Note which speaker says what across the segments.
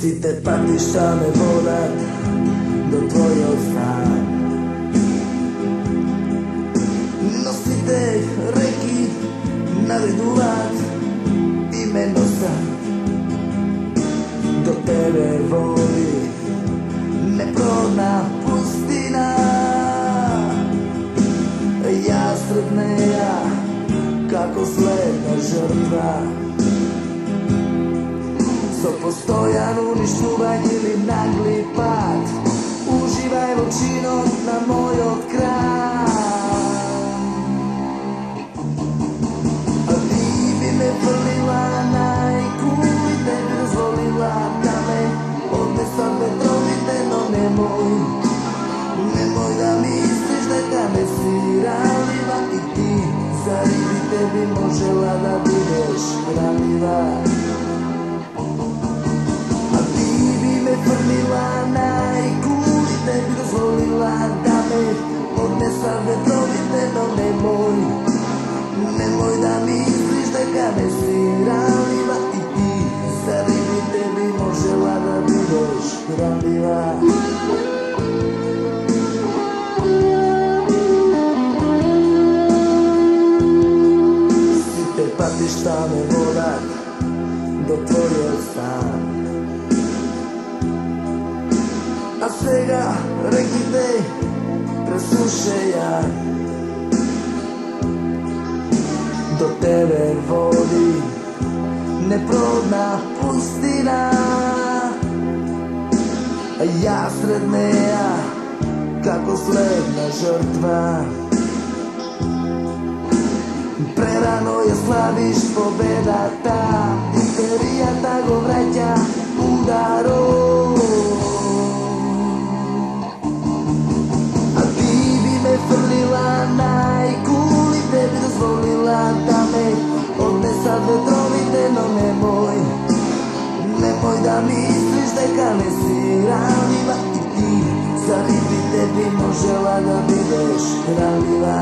Speaker 1: Si te patiš šta me vodat do tvojeg sna. Nositelj reki nareduvat imeno sam. Do tebe vodi neprodna pustina. Ja sretneja kako sledna žrtva. So postojan uništuvanj ili nagli pad. Uživaj lučinom na moj otkraj. A ti bi me vrlila na iku i tebi dozvolila da me odnesa vetrovite, no nemoj da misliš da me si ranljiva i ti za ribi tebi možela da budeš ranljiva. Vrlila na iku i tebi dozvolila da me odnesa vetrovite, no nemoj da misliš da me si ranljiva i ti za ribi tebi možela da budeš ranljiva. Si te patiš šta me vodat do tvojeg sna. A svega rekite presuše ja. Do tebe vodi neprodna pustina. A ja sredneja kako sledna žrtva. Prerano je slaviš pobeda ta. Imperija tako vraća udarom. Vrlila na iku i tebi dozvolila da me odnesa vetrovite, no nemoj da misliš da me si ranljiva i ti za ribi tebi možela da budeš ranljiva.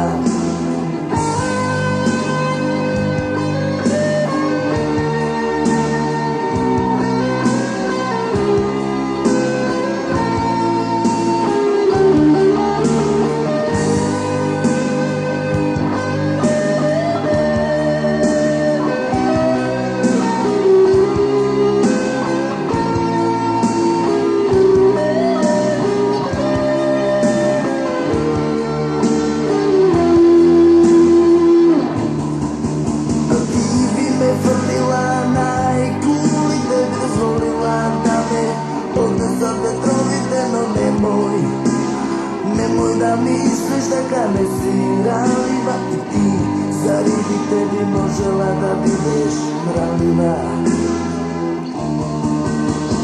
Speaker 1: Nemoj da misliš da me si ranljiva i ti za ribi tebi možela da budeš ranljiva.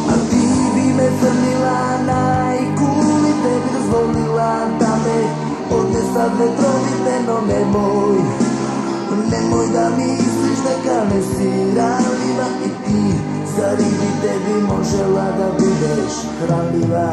Speaker 1: A ti bi me vrlila na iku i tebi dozvolila da me odnesa vetrovite, no nemoj da misliš da me si ranljiva i ti za ribi tebi možela da budeš ranljiva.